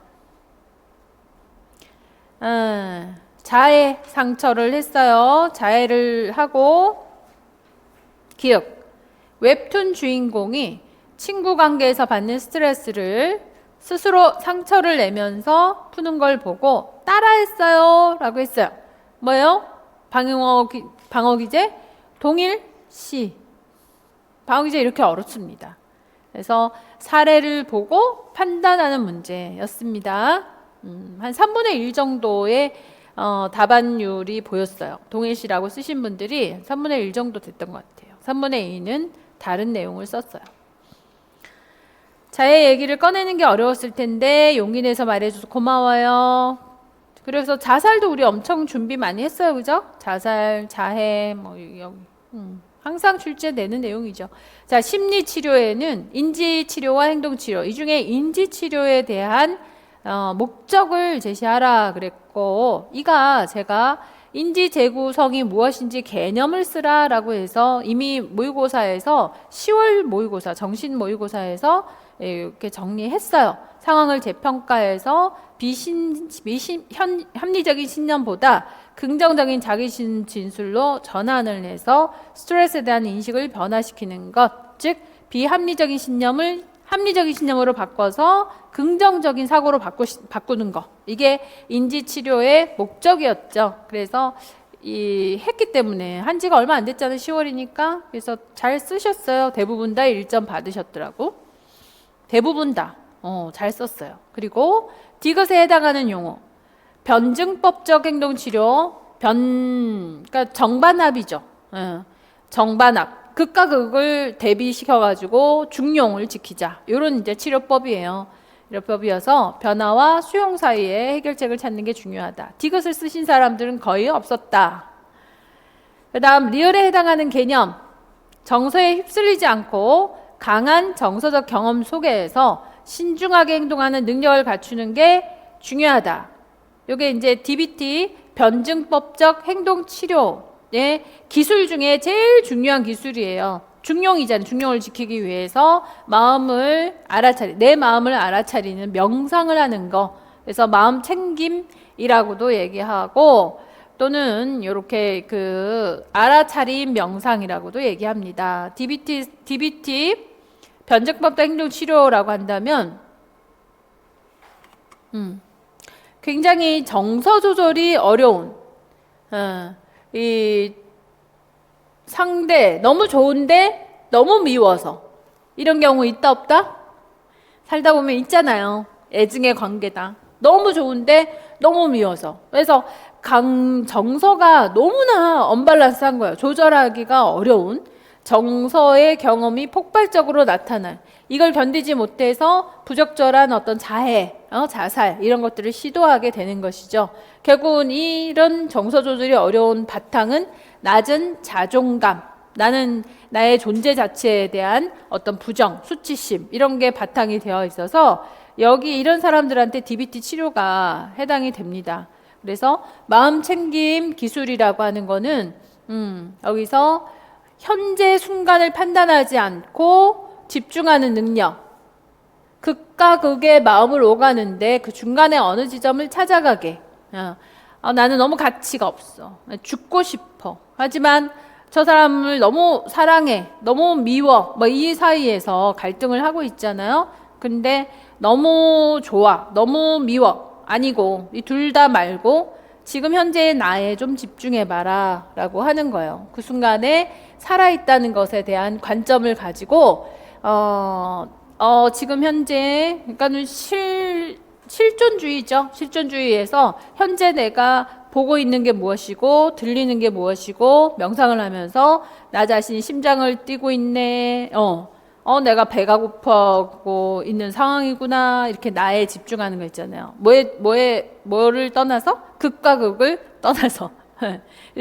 자해 상처를 했어요. 자해를 하고, 기억. 웹툰 주인공이 친구 관계에서 받는 스트레스를 스스로 상처를 내면서 푸는 걸 보고 따라했어요 라고 했어요. 뭐예요? 방어기제? 동일시. 방어기제 이렇게 어렵습니다. 그래서 사례를 보고 판단하는 문제였습니다. 한 3분의 1 정도의 답안율이 보였어요. 동일시라고 쓰신 분들이 3분의 1 정도 됐던 것 같아요. 3분의 2는 다른 내용을 썼어요. 자해 얘기를 꺼내는 게 어려웠을 텐데 용기 내서 말해줘서 고마워요. 그래서 자살도 우리 엄청 준비 많이 했어요. 그죠? 자살, 자해, 뭐 여기 항상 출제되는 내용이죠. 자, 심리치료에는 인지치료와 행동치료, 이 중에 인지치료에 대한 목적을 제시하라 그랬고, 이가 제가 인지 재구성이 무엇인지 개념을 쓰라 라고 해서 이미 모의고사에서 10월 모의고사, 정신 모의고사에서 이렇게 정리했어요. 상황을 재평가해서 합리적인 신념보다 긍정적인 자기 진술로 전환을 해서 스트레스에 대한 인식을 변화시키는 것, 즉 비합리적인 신념을 합리적인 신념으로 바꿔서 긍정적인 사고로 바꾸는 거. 이게 인지치료의 목적이었죠. 그래서 했기 때문에 한 지가 얼마 안 됐잖아요. 10월이니까. 그래서 잘 쓰셨어요. 대부분 다 1점 받으셨더라고. 대부분 다. 잘 썼어요. 그리고 디귿에 해당하는 용어. 변증법적 행동치료. 그러니까 정반합이죠. 정반합. 극과 극을 대비시켜가지고 중용을 지키자. 이런 이제 치료법이에요. 치료법이어서 변화와 수용 사이에 해결책을 찾는 게 중요하다. 디귿을 쓰신 사람들은 거의 없었다. 그 다음 리얼에 해당하는 개념. 정서에 휩쓸리지 않고 강한 정서적 경험 속에서 신중하게 행동하는 능력을 갖추는 게 중요하다. 이게 이제 DBT 변증법적 행동치료의 기술 중에 제일 중요한 기술이에요. 중용이잖아요. 중용을 지키기 위해서 내 마음을 알아차리는 명상을 하는 거. 그래서 마음 챙김이라고도 얘기하고 또는 이렇게 알아차림 명상이라고도 얘기합니다. DBT 변증법적 행동치료라고 한다면 굉장히 정서 조절이 어려운 이 상대 너무 좋은데 너무 미워서 이런 경우 있다 없다? 살다 보면 있잖아요. 애증의 관계다. 너무 좋은데 너무 미워서. 그래서 정서가 너무나 언밸런스한 거예요. 조절하기가 어려운 정서의 경험이 폭발적으로 나타날. 이걸 견디지 못해서 부적절한 어떤 자살 이런 것들을 시도하게 되는 것이죠. 결국은 이런 정서 조절이 어려운 바탕은 낮은 자존감, 나의 존재 자체에 대한 어떤 부정, 수치심 이런 게 바탕이 되어 있어서 여기 이런 사람들한테 DBT 치료가 해당이 됩니다. 그래서 마음 챙김 기술이라고 하는 거는 여기서 현재 순간을 판단하지 않고 집중하는 능력, 극과 극의 마음을 오가는데 그 중간에 어느 지점을 찾아가게. 나는 너무 가치가 없어. 죽고 싶어. 하지만 저 사람을 너무 사랑해. 너무 미워. 이 사이에서 갈등을 하고 있잖아요. 근데 너무 좋아. 너무 미워. 아니고 이 둘 다 말고 지금 현재의 나에 좀 집중해봐라 라고 하는 거예요. 그 순간에 살아있다는 것에 대한 관점을 가지고 지금 현재 그러니까는 실존주의죠. 실존주의에서 현재 내가 보고 있는 게 무엇이고 들리는 게 무엇이고 명상을 하면서 나 자신이 심장을 뛰고 있네. 내가 배가 고파하고 있는 상황이구나. 이렇게 나에 집중하는 거 있잖아요. 뭐를 떠나서? 극과 극을 떠나서.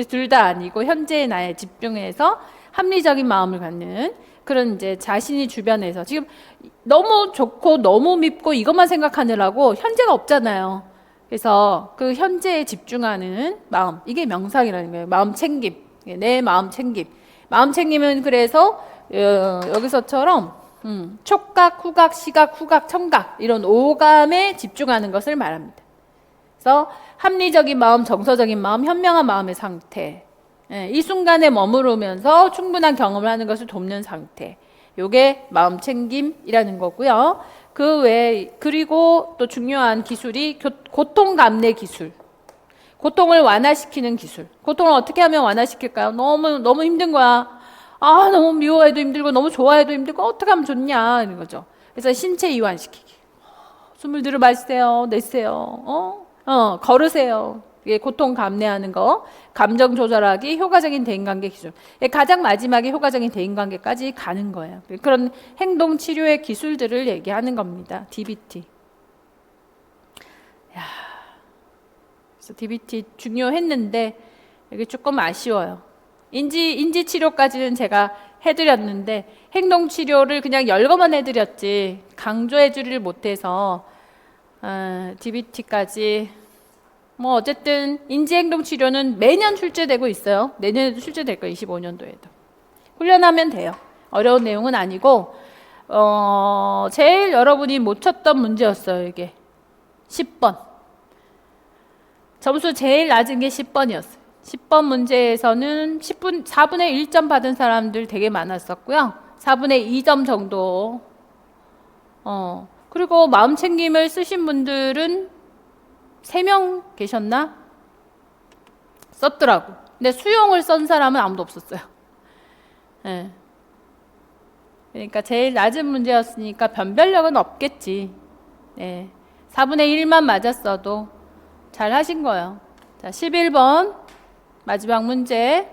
둘 다 아니고 현재의 나에 집중해서 합리적인 마음을 갖는 그런 이제 자신이 주변에서 지금 너무 좋고 너무 밉고 이것만 생각하느라고 현재가 없잖아요. 그래서 그 현재에 집중하는 마음, 이게 명상이라는 거예요. 마음 챙김. 내 마음 챙김. 마음 챙김은 그래서 여기서처럼 촉각, 후각, 시각, 후각, 청각 이런 오감에 집중하는 것을 말합니다. 그래서 합리적인 마음, 정서적인 마음, 현명한 마음의 상태. 이 순간에 머무르면서 충분한 경험을 하는 것을 돕는 상태. 요게 마음 챙김이라는 거고요. 그 외에 그리고 또 중요한 기술이 고통 감내 기술. 고통을 완화시키는 기술. 고통을 어떻게 하면 완화시킬까요? 너무 힘든 거야. 너무 미워해도 힘들고 너무 좋아해도 힘들고 어떻게 하면 좋냐 이런 거죠. 그래서 신체 이완시키기. 숨을 들여 마시세요. 내세요. 걸으세요. 이게 고통 감내하는 거. 감정 조절하기, 효과적인 대인관계 기술. 가장 마지막에 효과적인 대인관계까지 가는 거예요. 그런 행동 치료의 기술들을 얘기하는 겁니다. DBT. 그래서 DBT 중요했는데 이게 조금 아쉬워요. 인지 치료까지는 제가 해드렸는데 행동 치료를 그냥 열거만 해드렸지 강조해주지를 못해서 DBT까지 어쨌든 인지행동 치료는 매년 출제되고 있어요. 내년에도 출제될 거예요. 25년도에도. 훈련하면 돼요. 어려운 내용은 아니고 제일 여러분이 못 쳤던 문제였어요. 이게 10번. 점수 제일 낮은 게 10번이었어요. 10번 문제에서는 4분의 1점 받은 사람들 되게 많았었고요. 4분의 2점 정도. 그리고 마음 챙김을 쓰신 분들은 3명 계셨나? 썼더라고. 근데 수용을 쓴 사람은 아무도 없었어요. 예. 그러니까 제일 낮은 문제였으니까 변별력은 없겠지. 예. 4분의 1만 맞았어도 잘 하신 거예요. 자, 11번 마지막 문제.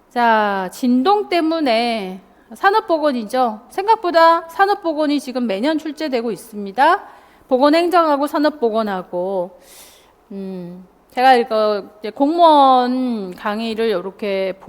자, 진동 때문에 산업보건이죠. 생각보다 산업보건이 지금 매년 출제되고 있습니다. 보건행정하고 산업보건하고 제가 이거 이제 공무원 강의를 이렇게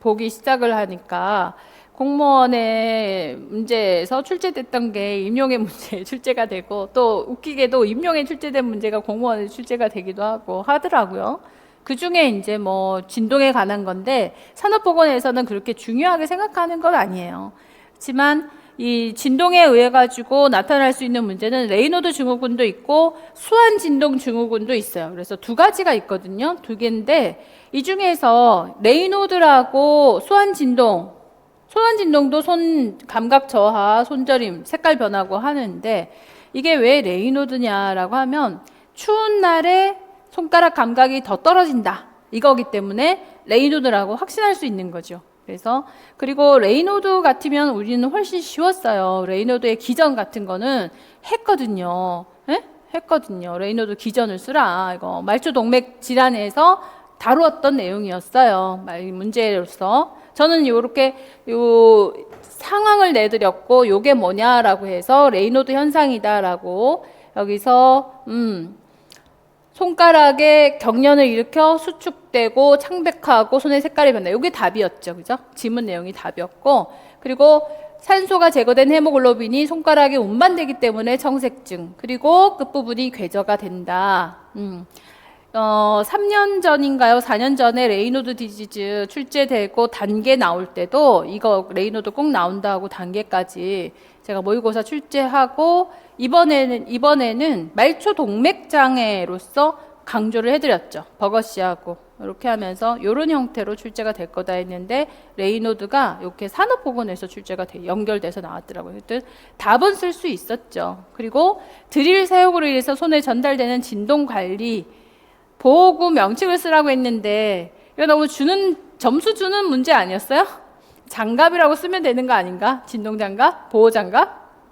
보기 시작을 하니까 공무원의 문제에서 출제됐던 게 임용의 문제에 출제가 되고 또 웃기게도 임용에 출제된 문제가 공무원에 출제가 되기도 하고 하더라고요. 그 중에 이제 뭐 진동에 관한 건데 산업보건에서는 그렇게 중요하게 생각하는 건 아니에요. 그렇지만 이 진동에 의해 가지고 나타날 수 있는 문제는 레이노드 증후군도 있고 수완 진동 증후군도 있어요. 그래서 두 가지가 있거든요. 두 개인데 이 중에서 레이노드라고 수완 진동도 손 감각 저하, 손저림, 색깔 변하고 하는데 이게 왜 레이노드냐라고 하면 추운 날에 손가락 감각이 더 떨어진다. 이거기 때문에 레이노드라고 확신할 수 있는 거죠. 그래서 그리고 레이노드 같으면 우리는 훨씬 쉬웠어요. 레이노드의 기전 같은 거는 했거든요. 예? 했거든요. 레이노드 기전을 쓰라. 이거 말초 동맥 질환에서 다루었던 내용이었어요. 문제로서 저는 요렇게 요 상황을 내드렸고 요게 뭐냐라고 해서 레이노드 현상이다라고 여기서 손가락에 경련을 일으켜 수축되고 창백하고 손의 색깔이 변다. 이게 답이었죠. 그죠? 지문 내용이 답이었고 그리고 산소가 제거된 헤모글로빈이 손가락에 운반되기 때문에 청색증 그리고 끝부분이 궤저가 된다. 3년 전인가요? 4년 전에 레이노드 디지즈 출제되고 단계 나올 때도 이거 레이노드 꼭 나온다고 단계까지 제가 모의고사 출제하고 이번에는 말초 동맥 장애로서 강조를 해드렸죠. 버거시하고 이렇게 하면서 이런 형태로 출제가 될 거다 했는데 레이노드가 이렇게 산업보건에서 출제가 연결돼서 나왔더라고요. 하여튼 답은 쓸 수 있었죠. 그리고 드릴 사용으로 인해서 손에 전달되는 진동 관리 보호구 명칭을 쓰라고 했는데 이거 너무 점수 주는 문제 아니었어요? 장갑이라고 쓰면 되는 거 아닌가? 진동장갑? 보호장갑?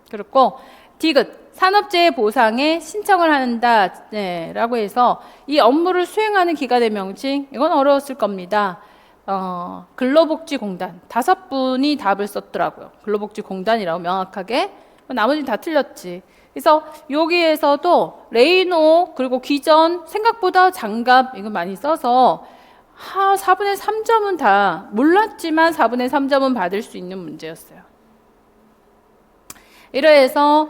그렇고 디귿 산업재해 보상에 신청을 한다 라고 해서 이 업무를 수행하는 기관의 명칭 이건 어려웠을 겁니다. 근로복지공단 5분이 답을 썼더라고요. 근로복지공단이라고 명확하게 나머지는 다 틀렸지. 그래서 여기에서도 레이노 그리고 기전 생각보다 장갑 이거 많이 써서 4분의 3점은 다 몰랐지만 4분의 3점은 받을 수 있는 문제였어요. 이래서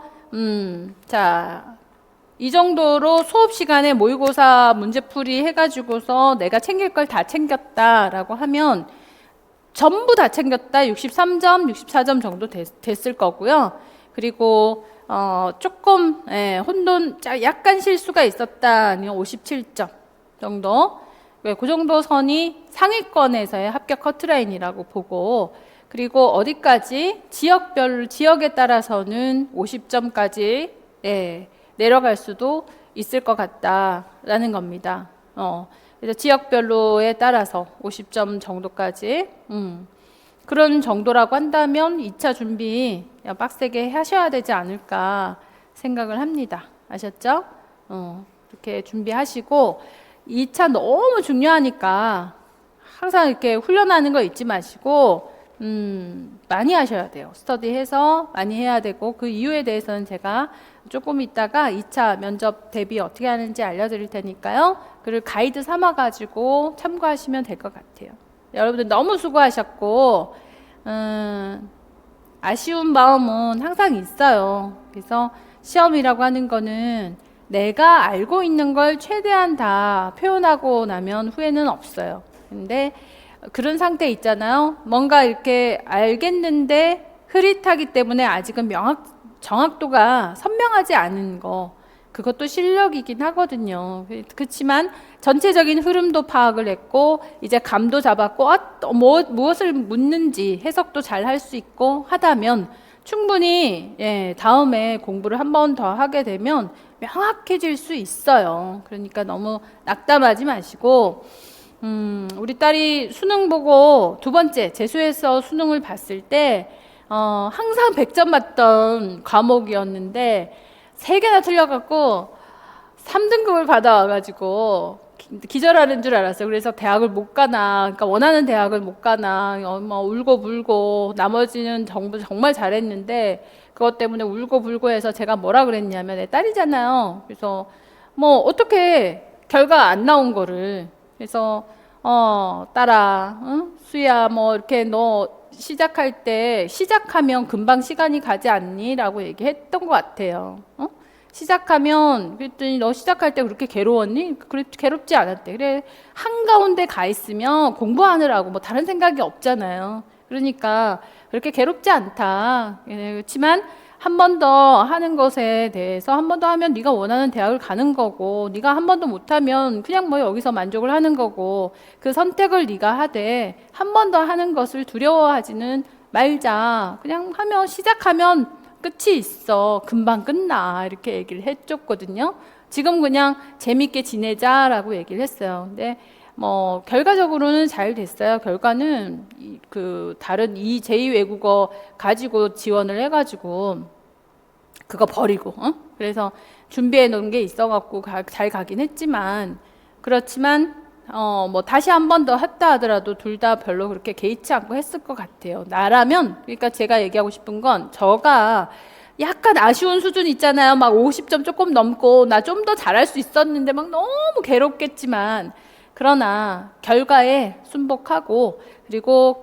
자, 이 정도로 수업 시간에 모의고사 문제풀이 해가지고서 내가 챙길 걸 다 챙겼다라고 하면 전부 다 챙겼다 63점, 64점 정도 됐을 거고요. 그리고 조금 약간 실수가 있었다 아니면 57점 정도. 그 정도 선이 상위권에서의 합격 커트라인이라고 보고 그리고 어디까지 지역에 따라서는 50점까지 내려갈 수도 있을 것 같다라는 겁니다. 그래서 지역별로에 따라서 50점 정도까지 그런 정도라고 한다면 2차 준비 빡세게 하셔야 되지 않을까 생각을 합니다. 아셨죠? 이렇게 준비하시고 2차 너무 중요하니까 항상 이렇게 훈련하는 거 잊지 마시고 많이 하셔야 돼요. 스터디해서 많이 해야 되고 그 이유에 대해서는 제가 조금 있다가 2차 면접 대비 어떻게 하는지 알려드릴 테니까요. 그를 가이드 삼아가지고 참고하시면 될 것 같아요. 여러분들 너무 수고하셨고 아쉬운 마음은 항상 있어요. 그래서 시험이라고 하는 거는 내가 알고 있는 걸 최대한 다 표현하고 나면 후회는 없어요. 근데 그런 상태 있잖아요. 뭔가 이렇게 알겠는데 흐릿하기 때문에 아직은 정확도가 선명하지 않은 거 그것도 실력이긴 하거든요. 그렇지만 전체적인 흐름도 파악을 했고 이제 감도 잡았고 무엇을 묻는지 해석도 잘 할 수 있고 하다면 충분히 다음에 공부를 한 번 더 하게 되면 명확해질 수 있어요. 그러니까 너무 낙담하지 마시고 우리 딸이 수능 보고 두 번째 재수해서 수능을 봤을 때 항상 100점 맞던 과목이었는데 3개나 틀려갖고 3등급을 받아와가지고 기절하는 줄 알았어요. 그래서 대학을 못 가나, 그러니까 원하는 대학을 못 가나, 울고 불고, 나머지는 정말 잘했는데, 그것 때문에 울고 불고 해서 제가 뭐라 그랬냐면, 내 딸이잖아요. 그래서, 어떻게 결과 안 나온 거를. 그래서, 딸아, 응? 수야, 이렇게 너 시작하면 금방 시간이 가지 않니? 라고 얘기했던 것 같아요. 시작하면 그랬더니 너 시작할 때 그렇게 괴로웠니? 그래 괴롭지 않았대. 그래 한가운데 가 있으면 공부하느라고 다른 생각이 없잖아요. 그러니까 그렇게 괴롭지 않다. 그렇지만 한 번 더 하는 것에 대해서 한 번 더 하면 네가 원하는 대학을 가는 거고 네가 한 번도 못하면 그냥 여기서 만족을 하는 거고 그 선택을 네가 하되 한 번 더 하는 것을 두려워하지는 말자. 그냥 시작하면 끝이 있어. 금방 끝나. 이렇게 얘기를 해줬거든요. 지금 그냥 재밌게 지내자라고 얘기를 했어요. 근데 결과적으로는 잘 됐어요. 결과는 다른 제2 외국어 가지고 지원을 해가지고 그거 버리고 그래서 준비해 놓은 게 있어갖고 잘 가긴 했지만 그렇지만 다시 한 번 더 했다 하더라도 둘 다 별로 그렇게 개의치 않고 했을 것 같아요. 나라면, 그러니까 제가 얘기하고 싶은 건, 저가 약간 아쉬운 수준 있잖아요. 막 50점 조금 넘고, 나 좀 더 잘할 수 있었는데 막 너무 괴롭겠지만, 그러나 결과에 순복하고, 그리고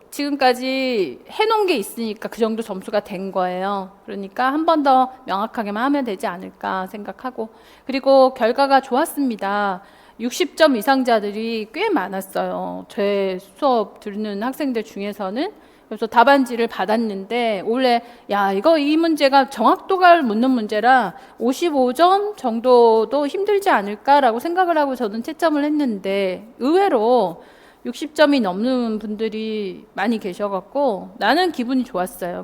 지금까지 해놓은 게 있으니까 그 정도 점수가 된 거예요. 그러니까 한 번 더 명확하게만 하면 되지 않을까 생각하고, 그리고 결과가 좋았습니다. 60점 이상자들이 꽤 많았어요. 제 수업 듣는 학생들 중에서는. 그래서 답안지를 받았는데 원래 이 문제가 정확도가 묻는 문제라 55점 정도도 힘들지 않을까라고 생각을 하고 저는 채점을 했는데 의외로 60점이 넘는 분들이 많이 계셔갖고 나는 기분이 좋았어요.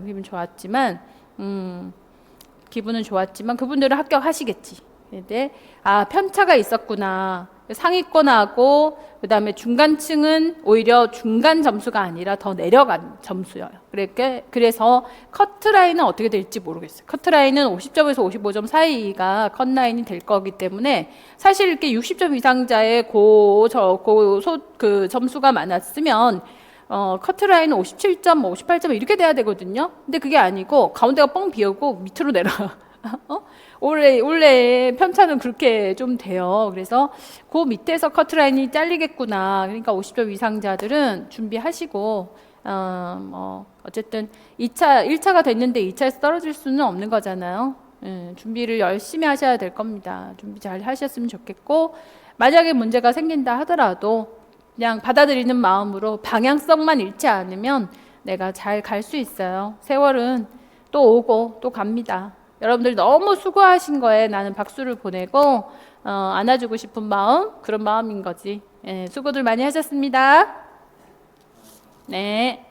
기분은 좋았지만 그분들은 합격하시겠지. 근데 편차가 있었구나. 상위권하고 그다음에 중간층은 오히려 중간 점수가 아니라 더 내려간 점수예요. 그래서 커트라인은 어떻게 될지 모르겠어요. 커트라인은 50점에서 55점 사이가 컷라인이 될 거기 때문에 사실 이렇게 60점 이상자의 점수가 많았으면 커트라인은 57점, 58점 이렇게 돼야 되거든요. 근데 그게 아니고 가운데가 뻥 비었고 밑으로 내려가. 원래 편차는 그렇게 좀 돼요. 그래서 그 밑에서 커트라인이 잘리겠구나. 그러니까 50점 이상자들은 준비하시고 어쨌든 1차가 됐는데 2차에서 떨어질 수는 없는 거잖아요. 준비를 열심히 하셔야 될 겁니다. 준비 잘 하셨으면 좋겠고 만약에 문제가 생긴다 하더라도 그냥 받아들이는 마음으로 방향성만 잃지 않으면 내가 잘 갈 수 있어요. 세월은 또 오고 또 갑니다. 여러분들 너무 수고하신 거에 나는 박수를 보내고 안아주고 싶은 마음, 그런 마음인 거지. 수고들 많이 하셨습니다. 네.